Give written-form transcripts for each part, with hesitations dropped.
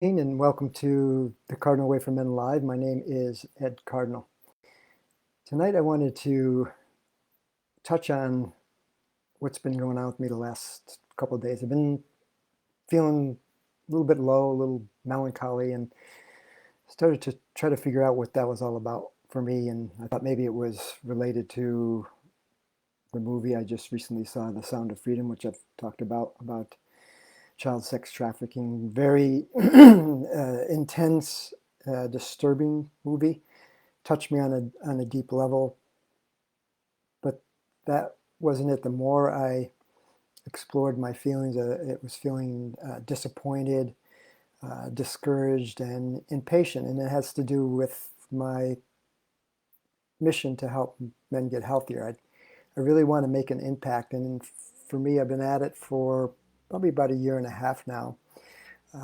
And welcome to the Cardinal Way for Men Live. My name is Ed Cardinal. Tonight I wanted to touch on what's been going on with me the last couple of days. I've been feeling a little bit low, a little melancholy, and started to try to figure out what that was all about for me. And I thought maybe it was related to the movie I just recently saw, The Sound of Freedom, which I've talked about child sex trafficking. Very intense, disturbing movie. Touched me on a deep level, but that wasn't it. The more I explored my feelings, it was feeling disappointed, discouraged, and impatient, and it has to do with my mission to help men get healthier. I really want to make an impact, and for me, I've been at it for probably about a year and a half now.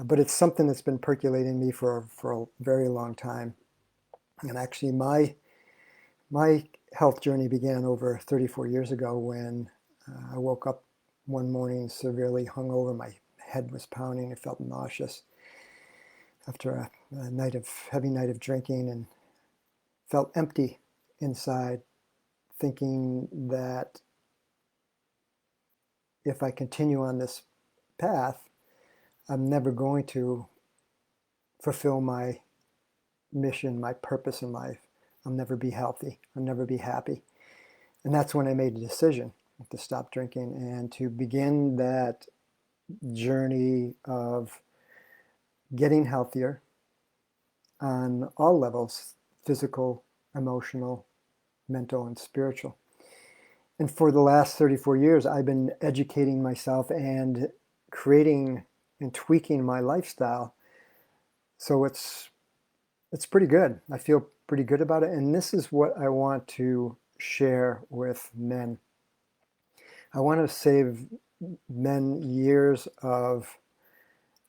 But it's something that's been percolating in me for a very long time. And actually, my health journey began over 34 years ago when I woke up one morning severely hungover. My head was pounding. I felt nauseous after a heavy night of drinking, and felt empty inside, thinking that if I continue on this path, I'm never going to fulfill my mission, my purpose in life. I'll never be healthy. I'll never be happy. And that's when I made a decision to stop drinking and to begin that journey of getting healthier on all levels: physical, emotional, mental, and spiritual. And for the last 34 years, I've been educating myself and creating and tweaking my lifestyle. So it's pretty good. I feel pretty good about it. And this is what I want to share with men. I want to save men years of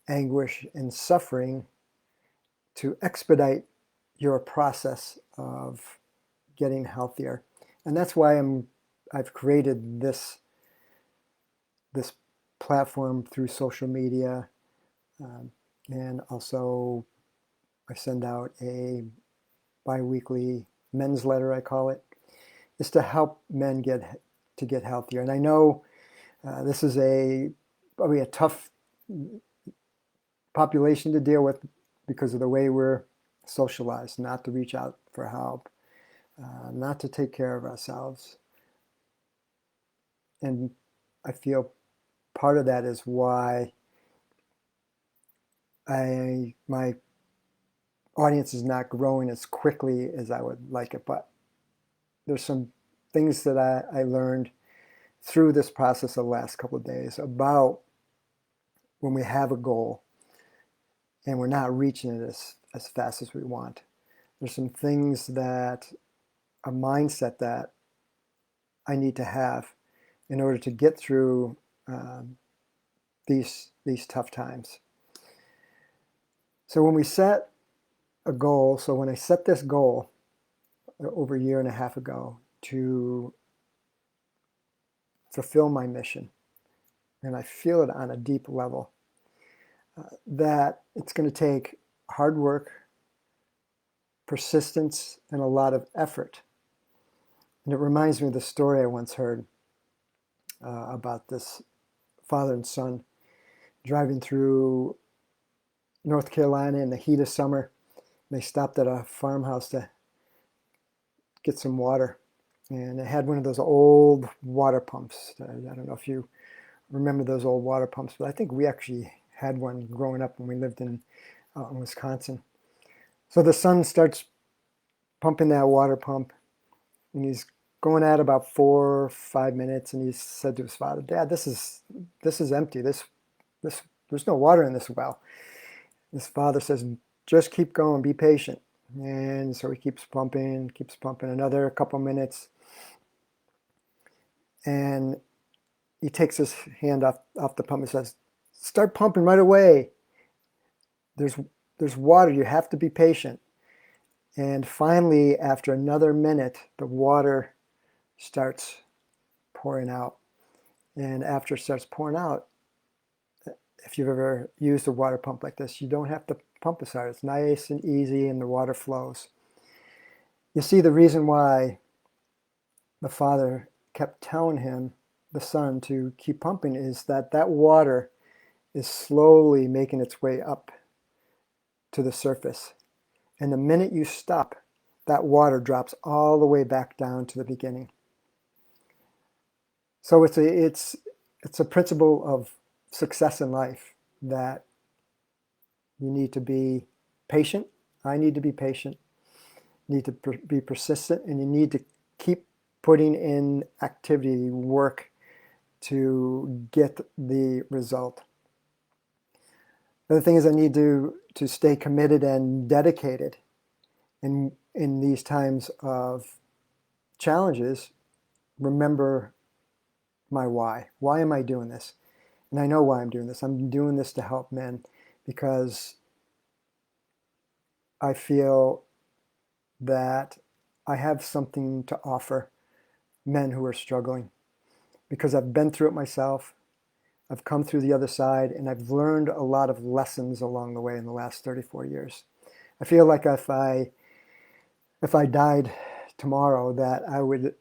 anguish and suffering to expedite your process of getting healthier. And that's why I've created this platform through social media, and also I send out a bi-weekly men's letter, I call it. Is to help men get healthier. And I know this is probably a tough population to deal with because of the way we're socialized, not to reach out for help, not to take care of ourselves. And I feel part of that is why my audience is not growing as quickly as I would like it. But there's some things that I learned through this process of the last couple of days about when we have a goal and we're not reaching it as fast as we want. There's some things that a mindset that I need to have in order to get through these tough times. So when we set a goal, so when I set this goal over a year and a half ago to fulfill my mission, and I feel it on a deep level, that it's going to take hard work, persistence, and a lot of effort. And it reminds me of the story I once heard about this father and son driving through North Carolina in the heat of summer. They stopped at a farmhouse to get some water, and it had one of those old water pumps. I don't know if you remember those old water pumps, but I think we actually had one growing up when we lived in Wisconsin. So the son starts pumping that water pump, and he's going at about 4 or 5 minutes, and he said to his father, "Dad, this is empty. This there's no water in this well." His father says, "Just keep going, be patient." And so he keeps pumping another couple minutes, and he takes his hand off the pump and says, "Start pumping right away. There's water. You have to be patient." And finally, after another minute, the water starts pouring out. And after it starts pouring out, if you've ever used a water pump like this, you don't have to pump as hard. It's nice and easy and the water flows. You see, the reason why the father kept telling the son, to keep pumping is that water is slowly making its way up to the surface. And the minute you stop, that water drops all the way back down to the beginning. So it's a principle of success in life, that you need to be patient. I need to be patient. You need to be persistent, and you need to keep putting in activity, work, to get the result. The other thing is, I need to stay committed and dedicated in these times of challenges. Remember my why. Why am I doing this? And I know why I'm doing this. I'm doing this to help men, because I feel that I have something to offer men who are struggling, because I've been through it myself. I've come through the other side, and I've learned a lot of lessons along the way in the last 34 years. I feel like if I died tomorrow, that I would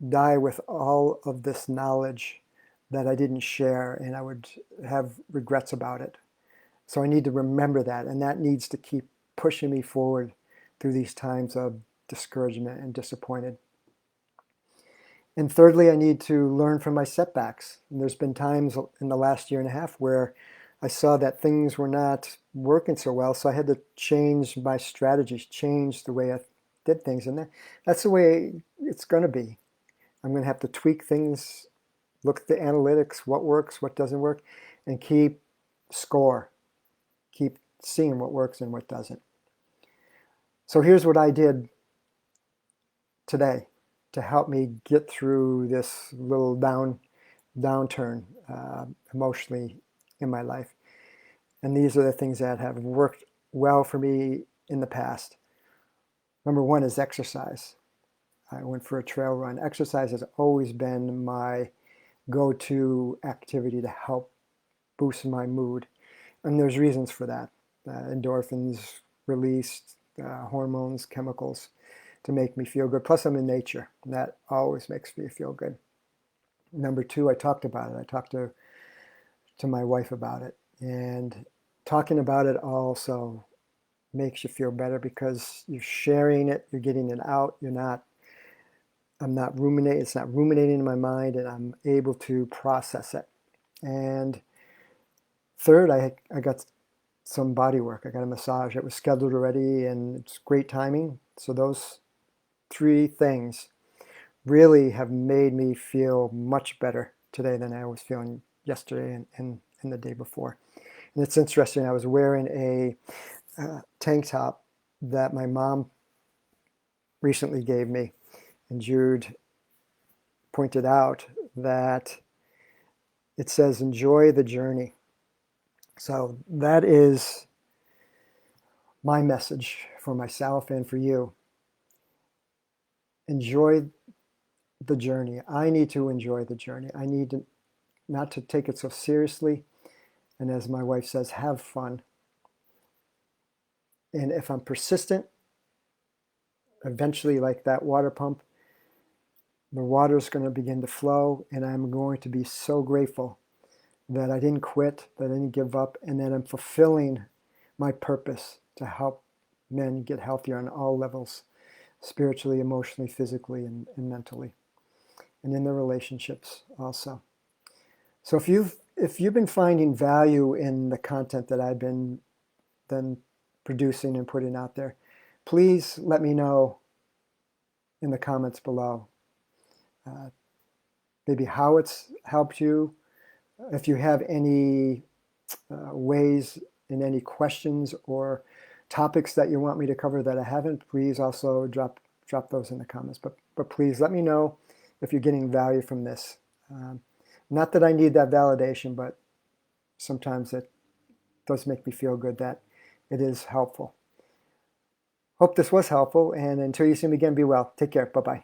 die with all of this knowledge that I didn't share, and I would have regrets about it. So I need to remember that, and that needs to keep pushing me forward through these times of discouragement and disappointed. And thirdly, I need to learn from my setbacks. And there's been times in the last year and a half where I saw that things were not working so well, so I had to change my strategies, change the way I did things, and that's the way it's going to be. I'm going to have to tweak things, look at the analytics, what works, what doesn't work, and keep score, keep seeing what works and what doesn't. So here's what I did today to help me get through this little downturn emotionally in my life. And these are the things that have worked well for me in the past. Number one is exercise. I went for a trail run. Exercise has always been my go-to activity to help boost my mood. And there's reasons for that. Endorphins released, hormones, chemicals to make me feel good. Plus, I'm in nature. And that always makes me feel good. Number two, I talked about it. I talked to my wife about it. And talking about it also makes you feel better, because you're sharing it, you're getting it out. I'm not ruminating. It's not ruminating in my mind, and I'm able to process it. And third, I got some body work. I got a massage. It was scheduled already, and it's great timing. So those three things really have made me feel much better today than I was feeling yesterday and the day before. And it's interesting. I was wearing a tank top that my mom recently gave me, and Jude pointed out that it says, "Enjoy the journey." So that is my message for myself and for you. Enjoy the journey. I need to enjoy the journey. I need to not to take it so seriously. And as my wife says, have fun. And if I'm persistent, eventually, like that water pump, the water is going to begin to flow, and I'm going to be so grateful that I didn't quit, that I didn't give up, and that I'm fulfilling my purpose to help men get healthier on all levels, spiritually, emotionally, physically, and mentally, and in their relationships also. So if you've been finding value in the content that I've been producing and putting out there, please let me know in the comments below. Maybe how it's helped you. If you have any ways and any questions or topics that you want me to cover that I haven't, please also drop those in the comments. But please let me know if you're getting value from this. Not that I need that validation, but sometimes it does make me feel good that it is helpful. Hope this was helpful, and until you see me again, be well. Take care. Bye-bye.